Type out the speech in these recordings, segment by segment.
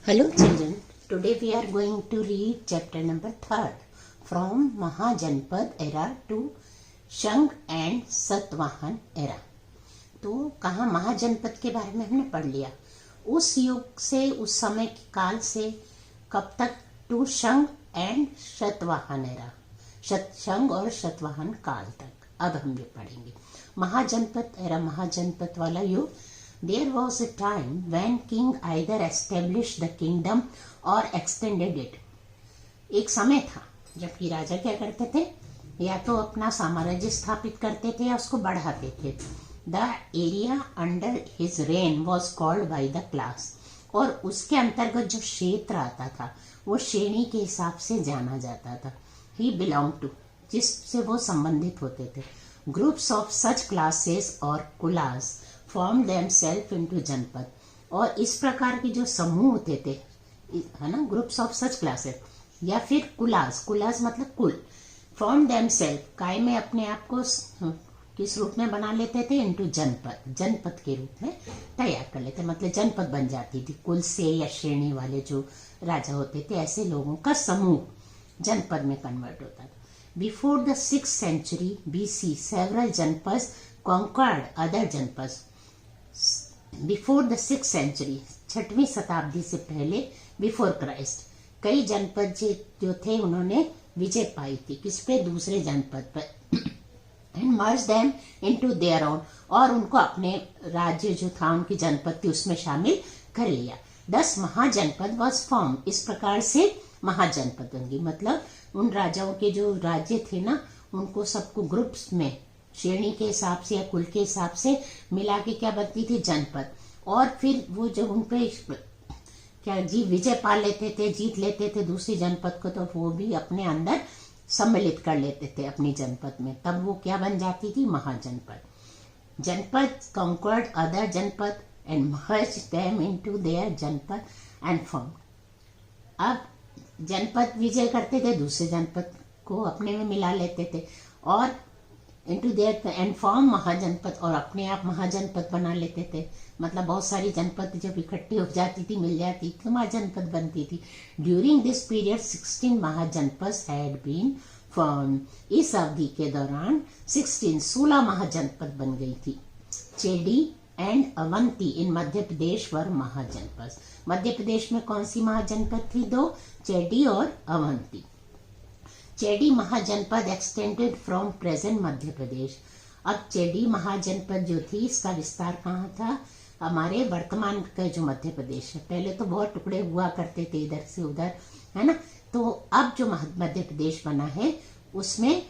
Hello children, today we are going to read chapter number 3 from Mahajanpad era to Shunga and Satavahana era. तो कहा महाजनपद के बारे में हमने पढ़ लिया, उस युग से उस समय के काल से कब तक, टू शंग एंड शतवाहन एरा, शंग और शतवाहन काल तक। अब हम ये पढ़ेंगे महाजनपद एरा, महाजनपद वाला युग। There was a time when king either established the kingdom or extended it. एक समय था जबकि राजा क्या करते थे, या तो अपना साम्राज्य स्थापित करते थे या उसको बढ़ाते थे। The area under his reign was called by the class. और उसके अंतर्गत जो क्षेत्र आता था वो श्रेणी के हिसाब से जाना जाता था। He belonged to, जिससे वो संबंधित होते थे। Groups of such classes और कुलास फॉर्म themselves into जनपद। और इस प्रकार के जो समूह होते थे, है ना, ग्रुप्स ऑफ सच क्लासेस या फिर कुलास, कुलास मतलब कुल, फॉर्म themselves, काय में अपने आप को किस रूप में बना लेते थे, इनटू जनपद, जनपद के रूप में तैयार कर लेते, मतलब जनपद बन जाती थी। कुल से या श्रेणी वाले जो राजा होते थे, ऐसे लोगों का समूह जनपद में कन्वर्ट होता था। Before the 6th century BC several जनपद conquered other जनपद। बिफोर द 6th century, 6वीं शताब्दी से पहले, बिफोर क्राइस्ट, कई जनपद जो थे उन्होंने विजय पाई थी, किस पे, दूसरे जनपद पर। And merge them into their own, और उनको अपने राज्य जो था, उनकी जनपद थी, उसमें शामिल कर लिया। 10 महाजनपद वाज फॉर्म, इस प्रकार से महाजनपद बन गई। मतलब उन राजाओं के जो राज्य थे ना, उनको सबको ग्रुप्स में, श्रेणी के हिसाब से या कुल के हिसाब से मिला के क्या बनती थी, जनपद। और फिर वो जब उन पे क्या विजय पा लेते थे, जीत लेते थे दूसरी जनपद को, तो वो भी अपने अंदर सम्मिलित कर लेते थे अपनी जनपद में, तब वो क्या बन जाती थी, महाजनपद। जनपद conquered other जनपद and merged them into their जनपद and formed। अब जनपद विजय करते थे, दूसरे जनपद को अपने में मिला लेते थे और इंटू देयर एंड फॉर्म महाजनपद, और अपने आप महाजनपद बना लेते थे। मतलब बहुत सारी जनपद जब इकट्ठी हो जाती थी, मिल जाती तो महाजनपद बनती थी। ड्यूरिंग दिस पीरियड 16 महाजनपद हैड बीन फॉर्म। इस अवधि के दौरान 16 महाजनपद बन गई थी। चेडी एंड अवंती इन मध्य प्रदेश वर महाजनपद। मध्य प्रदेश में कौन सी महाजनपद थी, 2, चेडी और Avanti. चेडी महाजनपद extended from present Madhya Pradesh. अब चेडी महाजनपद जो थी, इसका विस्तार कहाँ था, हमारे वर्तमान का जो मध्य प्रदेश है। पहले तो बहुत टुकड़े हुआ करते थे इधर से उधर, है ना। तो अब जो मध्य प्रदेश बना है उसमें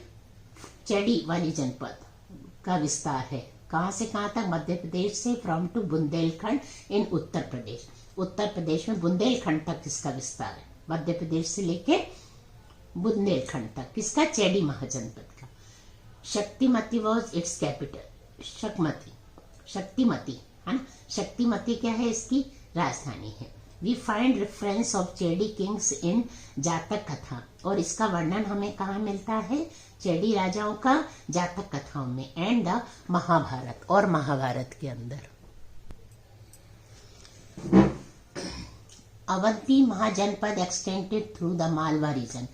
चेडी वाली जनपद का विस्तार है। कहाँ से कहाँ तक, मध्य प्रदेश से फ्रॉम टू बुंदेलखंड इन उत्तर प्रदेश। उत्तर प्रदेश में बुंदेलखंड तक इसका विस्तार है, मध्य प्रदेश से लेके बुंदेलखंड तक, किसका, चेडी महाजनपद का। Shuktimati was its capital. Shuktimati है ना, शक्तिमती क्या है, इसकी राजधानी है। We find reference of Chedi kings in Jataka katha, और इसका वर्णन हमें कहाँ मिलता है, चेडी राजाओं का जातक कथाओं में, एंड द महाभारत, और महाभारत के अंदर। अवंती महाजनपद extended through the Malwa region.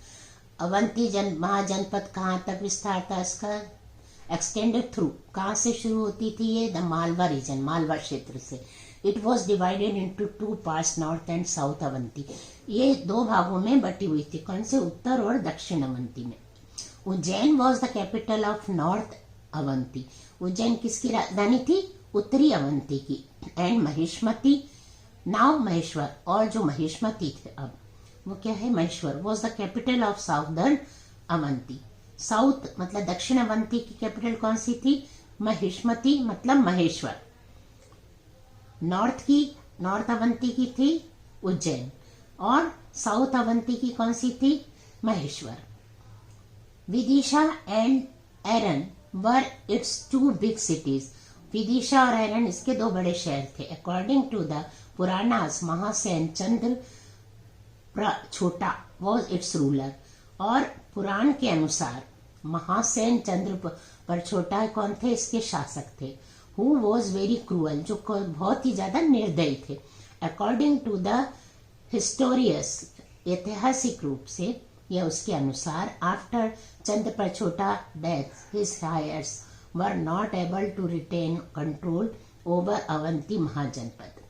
Avanti महाजनपद कहाँ तक विस्तार था इसका, एक्सटेंडेड थ्रू, कहाँ से शुरू होती थी ये, द मालवा रीजन, मालवा क्षेत्र से। It was divided into 2 parts, north and south Avanti. ये 2 भागों में बटी हुई थी, कौन से, उत्तर और दक्षिण अवंती में। Ujjain was the capital of north Avanti. Ujjain किसकी राजधानी थी, उत्तरी अवंती की। एंड महिष्मती, नाउ महेश्वर, और जो महिष्मती थे अब वो क्या है, Maheshwar, was the capital of southern Avanti. South मतलब दक्षिण अवंती की कैपिटल कौन सी थी, महिष्मती मतलब महेश्वर। नॉर्थ अवंती की थी उज्जैन, और साउथ अवंती की कौन सी थी, Maheshwar. Vidisha and Eran were its 2 big cities. Vidisha और एरन इसके 2 बड़े शहर थे। According to the Puranas, Mahasena Chanda छोटा वॉज इट्स रूलर, और पुराण के अनुसार महासेन चंद्र पर छोटा कौन थे, इसके शासक थे। हु वॉज वेरी क्रूअल, जो बहुत ही ज्यादा निर्दयी थे। अकॉर्डिंग टू द हिस्टोरियस ऐतिहासिक रूप से या उसके अनुसार after Chandapradyota death his heirs were not able to retain control over Avanti महाजनपद।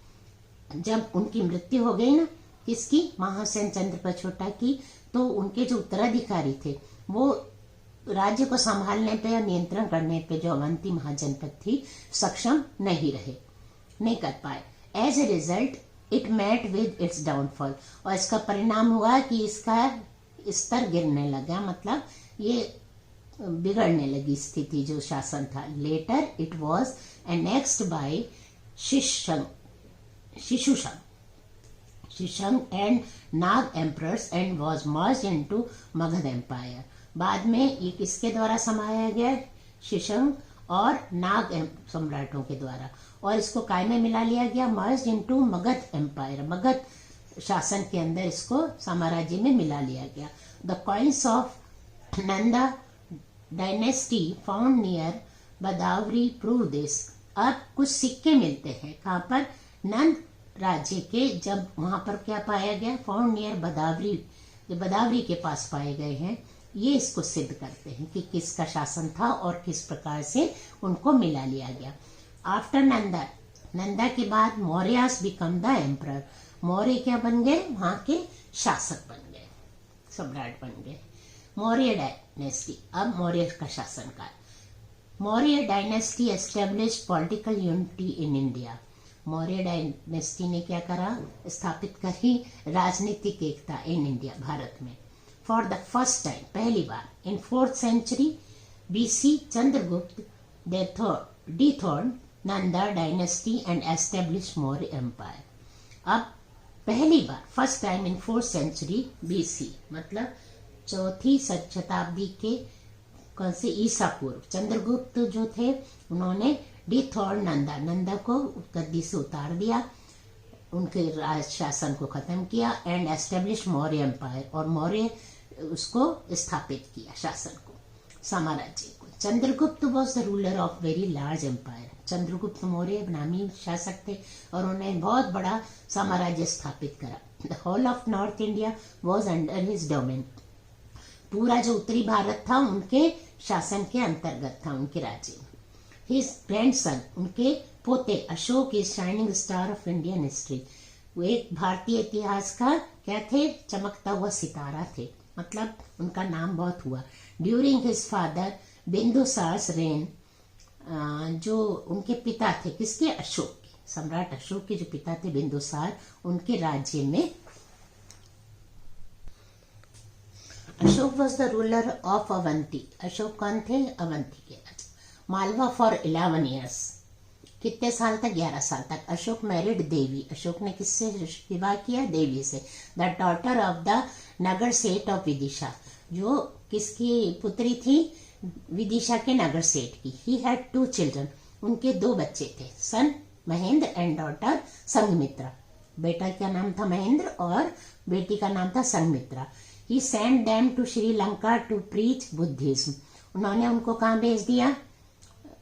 जब उनकी मृत्यु हो गई ना, किसकी, महासेन चंद्रप्रछोटा की, तो उनके जो उत्तराधिकारी थे वो राज्य को संभालने पे या नियंत्रण करने पे, जो अवंती महाजनपद थी, सक्षम नहीं रहे, नहीं कर पाए। As a result it met with its downfall, और इसका परिणाम हुआ कि इसका स्तर गिरने लगा, मतलब ये बिगड़ने लगी स्थिति, जो शासन था। Later it was annexed by Shishunaga and Naga emperors and was merged into Magadha empire. बाद में ये किसके द्वारा समाया गया, शिशंग और नाग सम्राटों के द्वारा, और इसको काय में मिला लिया गया, merged into Magadha empire, Magadha शासन के अंदर इसको साम्राज्य में मिला लिया गया। The coins of Nanda dynasty found near Badavari prove this. अब कुछ सिक्के मिलते हैं, कहाँ पर, नंद राज्य के, जब वहां पर क्या पाया गया, फाउंड नियर बदावरी, जो बदावरी के पास पाए गए हैं, ये इसको सिद्ध करते हैं कि किसका शासन था और किस प्रकार से उनको मिला लिया गया। आफ्टर नंदा के बाद Mauryas become the emperor, Maurya क्या बन गए, वहां के शासक बन गए, सम्राट बन गए। मौर्य डायनेस्टी, अब मौर्य का शासनकाल। Maurya dynasty establish political unity in India. Maurya dynasty ने क्या करा, स्थापित करी राजनीतिक एकता इन इंडिया, भारत में। फॉर द फर्स्ट टाइम, पहली बार, in 4th century BC, Chandragupta dethroned Nanda dynasty and establish Maurya empire. अब पहली बार, first time in 4th century BC, मतलब 4वीं शताब्दी के, कौन से, ईसा पूर्व, चंद्रगुप्त जो थे उन्होंने डिथॉर्न नंदा को गद्दी से उतार दिया, उनके राज शासन को खत्म किया, एंड एस्टेब्लिश मौर्य एम्पायर, और मौर्य उसको स्थापित किया, शासन को, साम्राज्य को। Chandragupta was the ruler of very large empire. Chandragupta Maurya नामी शासक थे और उन्हें बहुत बड़ा साम्राज्य स्थापित करा। The whole of north India was under his domain. पूरा जो उत्तरी भारत था उनके शासन के अंतर्गत था, उनके राज्य में। हिज ग्रैंडसन, उनके पोते, Ashok is shining star of Indian history. वो एक भारतीय इतिहास का क्या थे, चमकता हुआ सितारा थे, मतलब उनका नाम बहुत हुआ। ड्यूरिंग हिज फादर बिंदुसार्स रेन, जो उनके पिता थे, किसके, अशोक के, सम्राट अशोक के जो पिता थे बिंदुसार, उनके राज्य में Ashok was the ruler of Avanti. Ashok कौन थे, अवंती के राजा। मालवा फॉर 11 years, कितने साल तक, 11 साल तक। अशोक मैरिड देवी, अशोक ने किससे विवाह किया, देवी से। द डॉटर ऑफ द नगर सेठ ऑफ विदिशा, जो किसकी पुत्री थी, विदिशा के नगर सेठ की। ही हैड 2 children, उनके 2 बच्चे थे, सन महेंद्र एंड डॉटर संघमित्रा। बेटा का नाम था महेंद्र और बेटी का नाम था संघमित्रा। ही send them to Sri Lanka to preach Buddhism, उन्होंने उनको कहाँ भेज दिया,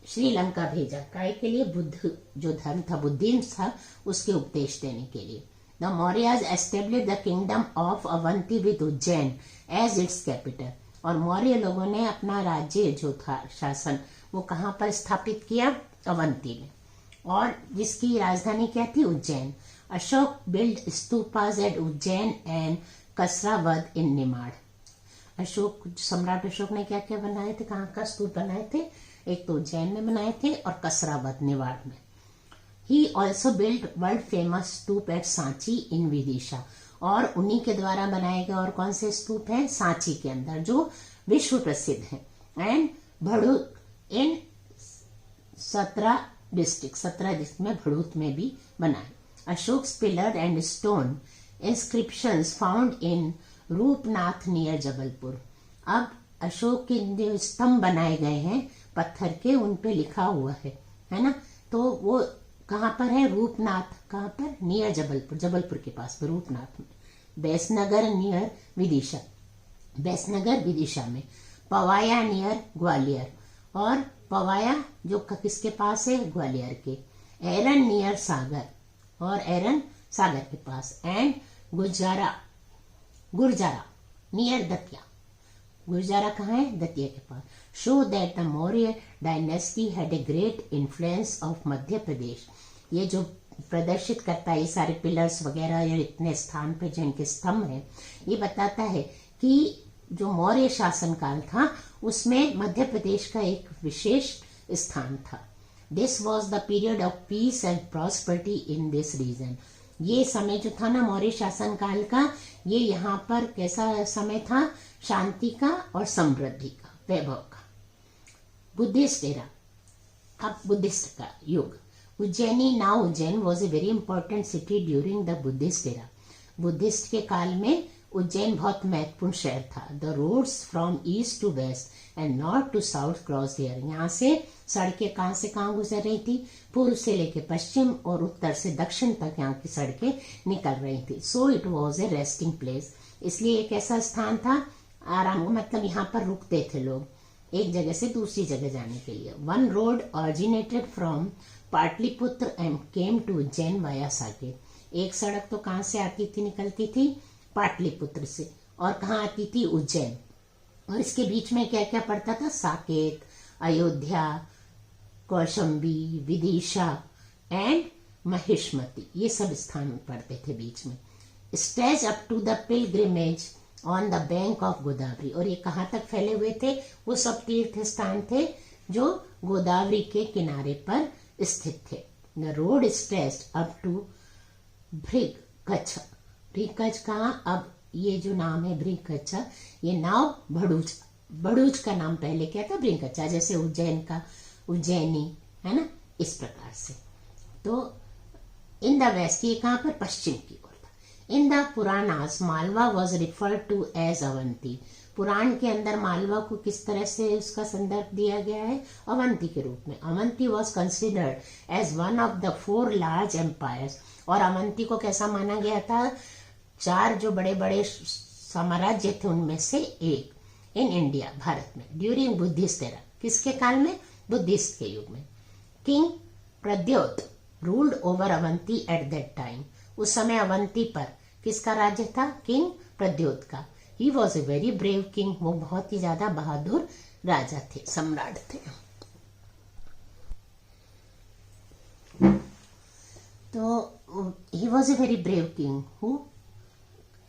श्रीलंका भेजा, काय के लिए, बुद्ध जो धर्म था, बुद्धिज्म था, उसके उपदेश देने के लिए। The Mauryas establish the kingdom of Avanti with Ujjain as its capital, और मौर्य लोगों ने अपना राज्य जो था, शासन, वो कहाँ पर स्थापित किया, अवंती में, और जिसकी राजधानी क्या थी, Ujjain. Ashoka build stupas at Ujjain and Kasrawad in Nimar. Ashoka, सम्राट अशोक ने क्या क्या बनाए थे, कहाँ का स्तूप बनाए थे, एक तो उज्जैन में बनाए थे और कसरावद निवाड़ में। He also build world famous stupa at Sanchi in Vidisha, और उन्हीं के द्वारा बनाए गए और कौन से स्तूप हैं, सांची के अंदर, जो विश्व प्रसिद्ध हैं। एंड भड़ूत इन 17 डिस्ट्रिक्ट में, भड़ूत में भी बनाए। Ashoka pillar and stone inscriptions found in Rupnath near Jabalpur. अब अशोक के जो स्तंभ बनाए गए हैं पत्थर के, उन पे लिखा हुआ है ना, तो वो कहाँ पर है, रूपनाथ, कहाँ पर, नियर जबलपुर, जबलपुर के पास रूपनाथ में। बैसनगर नियर विदिशा, बैसनगर विदिशा में। पवाया नियर ग्वालियर, और पवाया जो किसके पास है, ग्वालियर के। एरन नियर सागर, और एरन सागर के पास। And Gurjara, Gurjara near Datia. गुर्जारा कहाँ है? दतिया के पास। Show that the Maurya dynasty had a great influence of Madhya Pradesh. ये जो प्रदर्शित करता है ये सारे पिलर्स वगैरह या इतने स्थान पे जिनके स्तंभ हैं, ये बताता है कि जो मौर्य शासन काल था उसमें मध्य प्रदेश का एक विशेष स्थान था। This was the period of peace and prosperity in this region. ये समय जो था ना मौर्य शासन काल का, ये यहाँ पर कैसा समय था? शांति का और समृद्धि का, वैभव का। बुद्धिस्ट एरा, अब बुद्धिस्ट का युग। Ujjaini, now Ujjain, was a very important city during the Buddhist era. Buddhist के काल में उज्जैन बहुत महत्वपूर्ण शहर था। The roads from east to west and north to south cross there. यहाँ से सड़कें कहाँ से कहाँ गुजर रही थी? पूर्व से लेके पश्चिम और उत्तर से दक्षिण तक यहाँ की सड़कें निकल रही थी। So it was a resting place. इसलिए एक ऐसा स्थान था आराम, मतलब यहाँ पर रुकते थे लोग एक जगह से दूसरी जगह जाने के लिए। One road originated from Pataliputra and came to Ujjain via Saket. एक सड़क तो कहाँ से आती थी, निकलती थी? पाटलिपुत्र से। और कहाँ आती थी? उज्जैन। और इसके बीच में क्या क्या पड़ता था? साकेत, अयोध्या, कौशंबी, विदिशा एंड महिष्मती, ये सब स्थान पड़ते थे बीच में। Stretch up to the pilgrimage on the bank of Godavari. और ये कहाँ तक फैले हुए थे? वो सब तीर्थ स्थान थे जो गोदावरी के किनारे पर स्थित थे। The road stretched up to Bharukachchha. Bharukachchha कहाँ? अब ये जो नाम है भृगकच्छ, ये नाव भड़ूच, भड़ूच का नाम पहले क्या था? भृगकच्छ, जैसे उज्जैन का उज्जैनी है ना, इस प्रकार से। तो इन द वेस्ट, ये कहाँ पर? पश्चिम की ओर था। In the Puranas Malwa was referred to as Avanti. पुराण के अंदर मालवा को किस तरह से उसका संदर्भ दिया गया है? अवंती के रूप में। Avanti was considered as one of the 4 large empires. और अवंती को कैसा माना गया था? 4 जो बड़े बड़े साम्राज्य थे उनमें से एक इन इंडिया, भारत में। ड्यूरिंग बुद्धिस्ट एरा, किसके काल में? बुद्धिस्ट के युग में। King Pradyot ruled over Avanti at that time. उस समय अवंती पर किसका राज्य था? किंग प्रद्योत का। ही was a very brave king. वो बहुत ही ज्यादा बहादुर राजा थे, सम्राट थे। तो he was a very brave king who,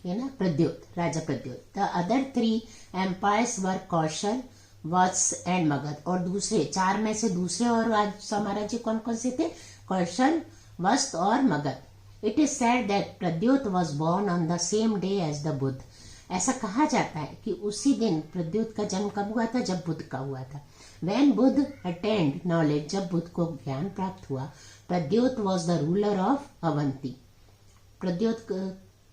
है ना, प्रद्योत, राजा Pradyot. The other 3 empires were Kaushal, Vatsa and Magadha. और दूसरे 4 में से दूसरे और साम्राज्य कौन कौन से थे? कौशल, वत्स और Magadha. It is said that Pradyota was born on the same day as the Buddha. ऐसा कहा जाता है कि उसी दिन प्रद्योत का जन्म कब हुआ था? जब बुद्ध का हुआ था। When बुद्ध अटेंड नॉलेज, जब बुद्ध को ज्ञान प्राप्त हुआ, Pradyot was the ruler of Avanti. Pradyot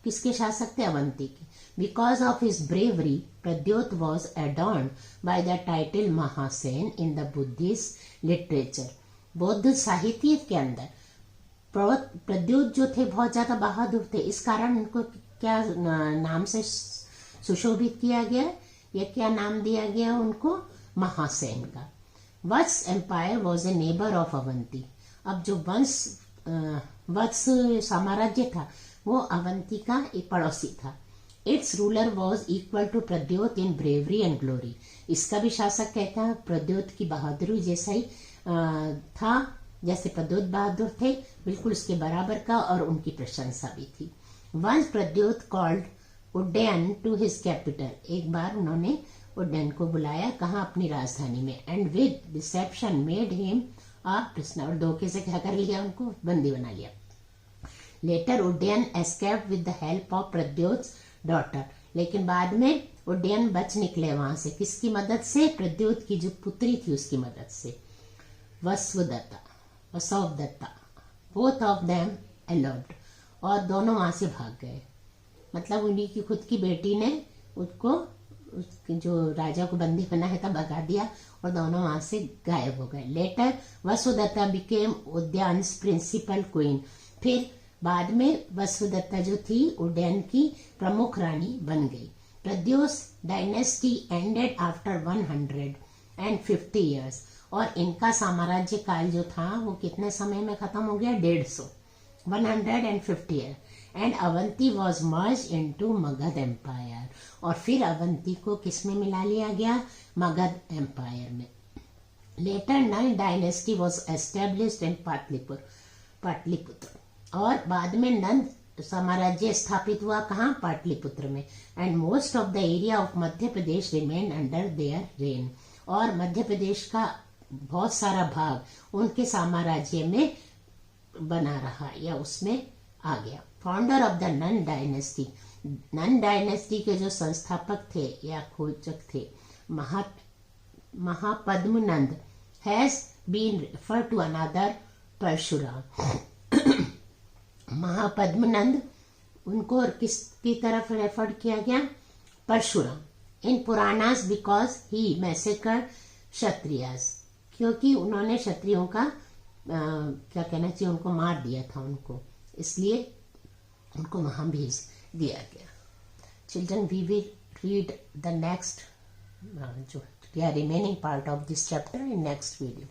किसके शासक थे? अवंती के। Because of his bravery Pradyot was adorned by the title Mahasen in the Buddhist literature. बौद्ध साहित्य के अंदर प्रद्योत जो थे बहुत ज्यादा बहादुर थे, इस कारण उनको क्या नाम से सुशोभित किया गया, या क्या नाम दिया गया उनको? महासेन का। Vatsa empire was a neighbour of Avanti. अब जो वत्स साम्राज्य था वो अवंती का एक पड़ोसी था। Its ruler was equal to Pradyota in bravery and glory. इसका भी शासक कहता है प्रद्योत की बहादुरी जैसा ही था, जैसे प्रद्योत बहादुर थे, बिल्कुल उसके बराबर का, और उनकी प्रशंसा भी थी। वंस प्रद्योत कॉल्ड उड्डयन टू हिज कैपिटल। एक बार उन्होंने उड्डयन को बुलाया, कहाँ? अपनी राजधानी में। And with deception made him a prisoner. और धोखे से क्या कर लिया? उनको बंदी बना लिया। Later Udayan escaped with the help of Pradyot's daughter. लेकिन बाद में उड्डयन बच निकले वहां से। किसकी मदद से? प्रद्योत की जो पुत्री थी उसकी मदद से। वसुदत्ता, वसुदत्ता, बोथ ऑफ देम एलोप्ड। और दोनों वहां से भाग गए। मतलब उन्हीं की खुद की बेटी ने उसको, जो राजा को बंदी बनाया था, भगा दिया और दोनों वहां से गायब हो गए। Later Vasudatta became Udayan's principal queen. फिर बाद में वसुदत्ता जो थी उड्डयन की प्रमुख रानी बन गई। Pradyot dynasty ended after 150 years. और इनका साम्राज्य काल जो था वो कितने समय में खत्म हो गया? 150। 150 year and Avanti was merge into Magadha empire. और फिर अवंती को किस में मिला लिया गया? मगध एम्पायर में। Later Nanda dynasty was established in Pataliputra. और बाद में नंद साम्राज्य स्थापित हुआ कहाँ? पाटलिपुत्र में। And most of the area of Madhya Pradesh remain under their rain. और मध्य प्रदेश का बहुत सारा भाग उनके साम्राज्य में बना रहा या उसमें आ गया। Founder of the Nanda dynasty, Nanda dynasty के जो संस्थापक थे या खोजक थे, Mahapadmanand has been refer to another Parshuram. Mahapadmanand उनको किसकी तरफ रेफर किया गया? Parshuram. In Puranas because he massacre Kshatriyas, क्योंकि उन्होंने क्षत्रियों का क्या कहना चाहिए, उनको मार दिया था उनको, इसलिए उनको वहां भेज दिया गया। Children, we will read the next जो remaining part of this chapter in next video.